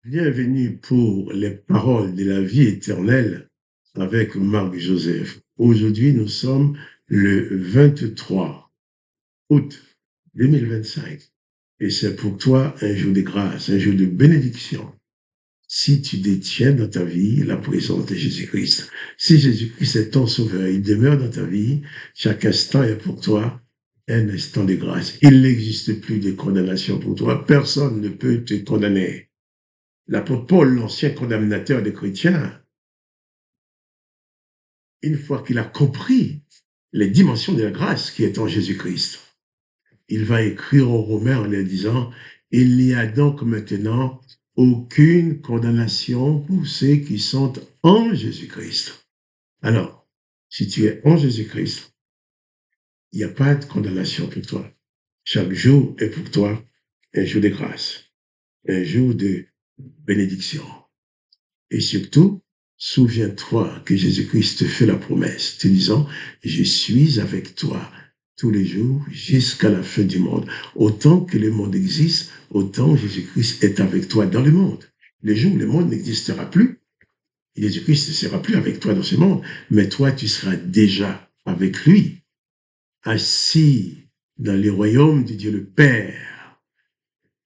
Bienvenue pour les paroles de la vie éternelle avec Marc Joseph. Aujourd'hui, nous sommes le 23 août 2025 et c'est pour toi un jour de grâce, un jour de bénédiction. Si tu détiens dans ta vie la présence de Jésus-Christ, si Jésus-Christ est ton sauveur, il demeure dans ta vie, chaque instant est pour toi un instant de grâce. Il n'existe plus de condamnation pour toi. Personne ne peut te condamner. L'apôtre Paul, l'ancien condamnateur des chrétiens, une fois qu'il a compris les dimensions de la grâce qui est en Jésus-Christ, il va écrire aux Romains en leur disant « Il n'y a donc maintenant aucune condamnation pour ceux qui sont en Jésus-Christ. » Alors, si tu es en Jésus-Christ, il n'y a pas de condamnation pour toi. Chaque jour est pour toi un jour de grâce, un jour de bénédiction. Et surtout, souviens-toi que Jésus-Christ te fait la promesse, te disant, je suis avec toi tous les jours jusqu'à la fin du monde. Autant que le monde existe, autant Jésus-Christ est avec toi dans le monde. Le jour où le monde n'existera plus, Jésus-Christ ne sera plus avec toi dans ce monde, mais toi, tu seras déjà avec lui, assis dans le royaume de Dieu le Père,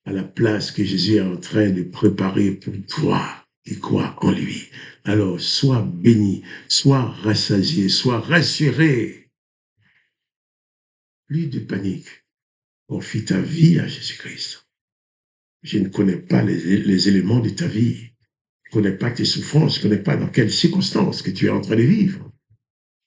à la place que Jésus est en train de préparer pour toi qui crois en lui. Alors, sois béni, sois rassasié, sois rassuré. Plus de panique. Confie ta vie à Jésus-Christ. Je ne connais pas les éléments de ta vie. Je ne connais pas tes souffrances. Je ne connais pas dans quelles circonstances que tu es en train de vivre.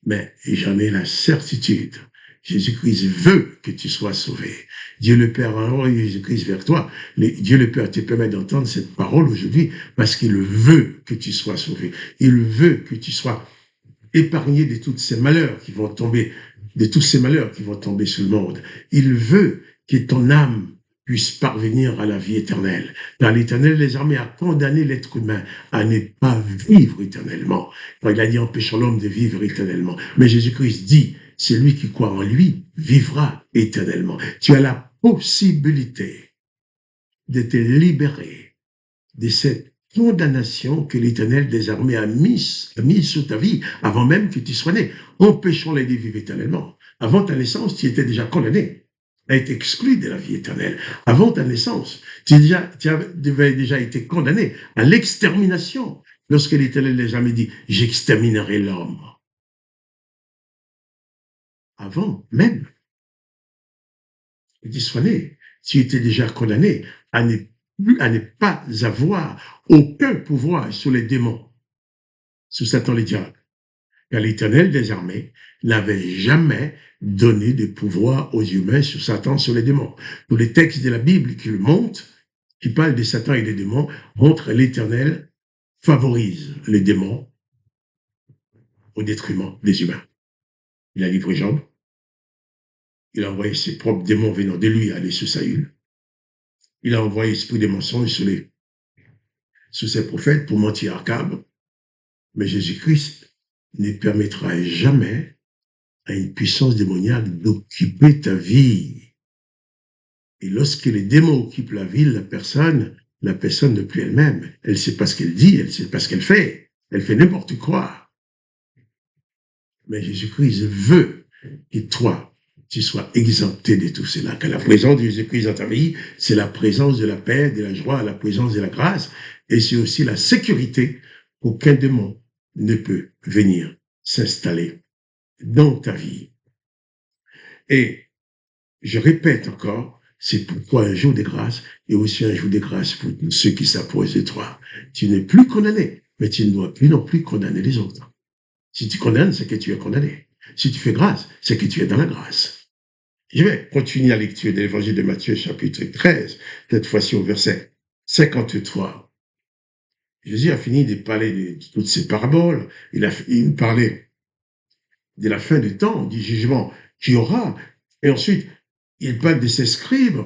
Mais j'en ai la certitude. Jésus-Christ veut que tu sois sauvé. Dieu le Père a envoyé Jésus-Christ vers toi. Dieu le Père te permet d'entendre cette parole aujourd'hui parce qu'il veut que tu sois sauvé. Il veut que tu sois épargné de tous ces malheurs qui vont tomber, de tous ces malheurs qui vont tomber sur le monde. Il veut que ton âme puisse parvenir à la vie éternelle. Car l'Éternel des armées a condamné l'être humain à ne pas vivre éternellement. Quand il a dit empêchons l'homme de vivre éternellement. Mais Jésus-Christ dit, celui qui croit en lui vivra éternellement. Tu as la possibilité de te libérer de cette condamnation que l'Éternel des armées a mise sur ta vie avant même que tu sois né. Empêchons-les de vivre éternellement. Avant ta naissance, tu étais déjà condamné à être exclu de la vie éternelle. Avant ta naissance, tu avais déjà été condamné à l'extermination lorsque l'Éternel des armées dit « j'exterminerai l'homme ». Avant même que tu sois né, tu étais déjà condamné à ne pas avoir aucun pouvoir sur les démons, sur Satan le diable. Car l'Éternel des armées n'avait jamais donné de pouvoir aux humains sur Satan, sur les démons. Tous les textes de la Bible qui le montrent, qui parlent de Satan et des démons, montrent l'Éternel favorise les démons au détriment des humains. Il a livré Job. Il a envoyé ses propres démons venant de lui aller sur Saül. Il a envoyé l'esprit des mensonges sur ses prophètes pour mentir à Akab. Mais Jésus-Christ ne permettra jamais à une puissance démoniaque d'occuper ta vie. Et lorsque les démons occupent la vie, la personne n'est plus elle-même. Elle ne sait pas ce qu'elle dit, elle ne sait pas ce qu'elle fait. Elle fait n'importe quoi. Mais Jésus-Christ veut que toi, tu sois exempté de tout cela. Car la présence de Jésus-Christ dans ta vie, c'est la présence de la paix, de la joie, la présence de la grâce. Et c'est aussi la sécurité qu'aucun démon ne peut venir s'installer dans ta vie. Et je répète encore, c'est pourquoi un jour de grâce est aussi un jour de grâce pour ceux qui s'approchent de toi. Tu n'es plus condamné, mais tu ne dois plus non plus condamner les autres. Si tu condamnes, c'est que tu es condamné. Si tu fais grâce, c'est que tu es dans la grâce. Je vais continuer la lecture de l'évangile de Matthieu, chapitre 13, cette fois-ci au verset 53. Jésus a fini de parler de toutes ces paraboles. Il parlait de la fin du temps, du jugement qu'il y aura. Et ensuite, il parle de ces scribes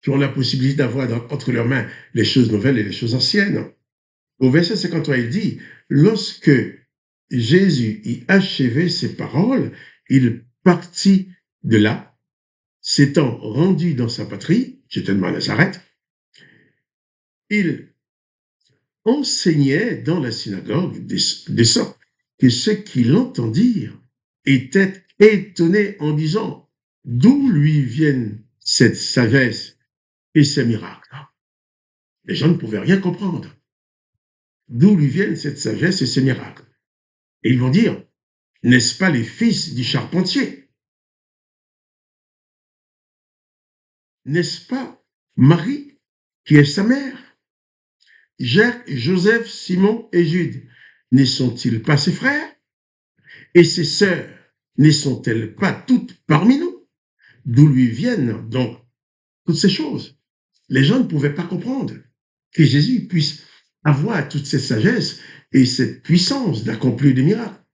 qui ont la possibilité d'avoir entre leurs mains les choses nouvelles et les choses anciennes. Au verset 53, il dit, lorsque Jésus y achevait ses paroles, il partit de là, s'étant rendu dans sa patrie, certainement à Nazareth. Il enseignait dans la synagogue de sorte que ceux qui l'entendirent étaient étonnés en disant d'où lui viennent cette sagesse et ces miracles. Les gens ne pouvaient rien comprendre. D'où lui viennent cette sagesse et ces miracles. Et ils vont dire, n'est-ce pas les fils du charpentier? N'est-ce pas Marie qui est sa mère? Jacques, Joseph, Simon et Jude, ne sont-ils pas ses frères? Et ses sœurs, ne sont-elles pas toutes parmi nous? D'où lui viennent donc toutes ces choses? Les gens ne pouvaient pas comprendre que Jésus puisse avoir toute cette sagesse et cette puissance d'accomplir des miracles.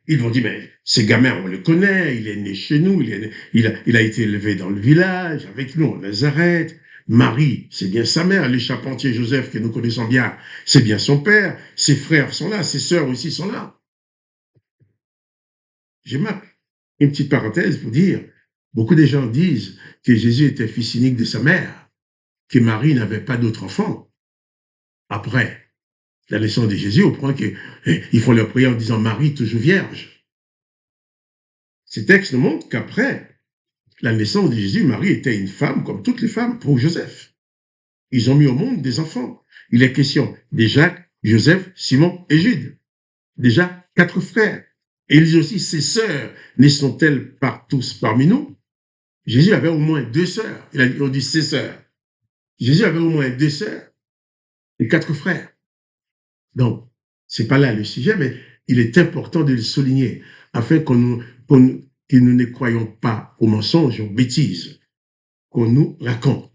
Ils vont dire, mais ce gamin, on le connaît, il est né chez nous, il a été élevé dans le village, avec nous en Nazareth. Marie, c'est bien sa mère, le charpentier Joseph que nous connaissons bien, c'est bien son père, ses frères sont là, ses sœurs aussi sont là. Je marque une petite parenthèse pour dire, beaucoup de gens disent que Jésus était fils unique de sa mère, que Marie n'avait pas d'autre enfant. Après la naissance de Jésus, au point qu'ils font leur prière en disant Marie, toujours vierge. Ces textes nous montrent qu'après la naissance de Jésus, Marie était une femme comme toutes les femmes pour Joseph. Ils ont mis au monde des enfants. Il est question de Jacques, Joseph, Simon et Jude. Déjà 4 frères. Et il dit aussi, ses sœurs ne sont-elles pas tous parmi nous? Jésus avait au moins 2 sœurs. On dit ses sœurs. Jésus avait au moins 2 sœurs et 4 frères. Donc, c'est pas là le sujet, mais il est important de le souligner afin que nous ne croyons pas aux mensonges, aux bêtises qu'on nous raconte.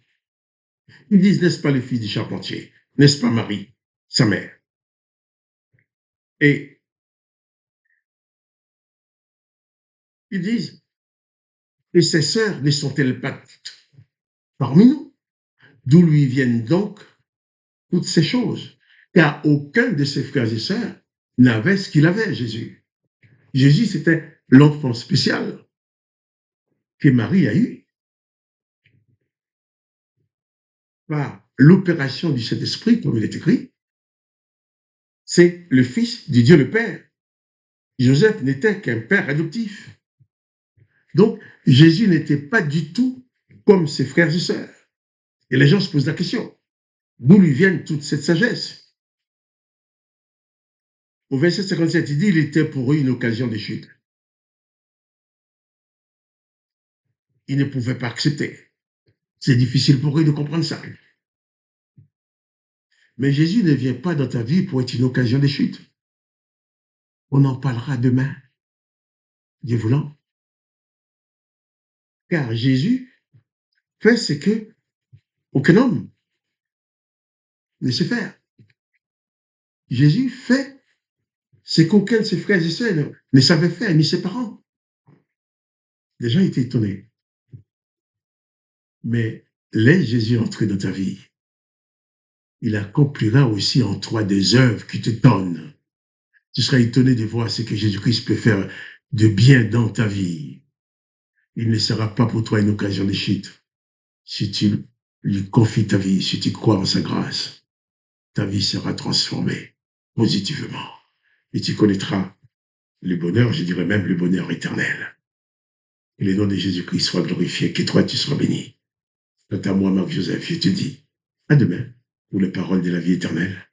Ils disent, n'est-ce pas le fils du charpentier? N'est-ce pas Marie, sa mère? Et ils disent, et ses sœurs ne sont-elles pas toutes parmi nous? D'où lui viennent donc toutes ces choses? Car aucun de ses frères et sœurs n'avait ce qu'il avait, Jésus. Jésus, c'était l'enfant spécial que Marie a eu par l'opération du Saint-Esprit, comme il est écrit. C'est le Fils du Dieu le Père. Joseph n'était qu'un père adoptif. Donc, Jésus n'était pas du tout comme ses frères et sœurs. Et les gens se posent la question, d'où lui viennent toute cette sagesse? Au verset 57, il dit, il était pour eux une occasion de chute. Ils ne pouvaient pas accepter. C'est difficile pour eux de comprendre ça. Mais Jésus ne vient pas dans ta vie pour être une occasion de chute. On en parlera demain, Dieu voulant. Car Jésus fait ce que aucun homme ne sait faire. Jésus fait ce qu'aucun de ses frères et sœurs ne savait faire, ni ses parents. Les gens étaient étonnés. Mais laisse Jésus entrer dans ta vie. Il accomplira aussi en toi des œuvres qui te donnent. Tu seras étonné de voir ce que Jésus-Christ peut faire de bien dans ta vie. Il ne sera pas pour toi une occasion de chute. Si tu lui confies ta vie, si tu crois en sa grâce, ta vie sera transformée positivement. Et tu connaîtras le bonheur, je dirais même le bonheur éternel. Que le nom de Jésus-Christ soit glorifié, que toi tu sois béni. Quant à moi, Marc Joseph, je te dis à demain pour les paroles de la vie éternelle.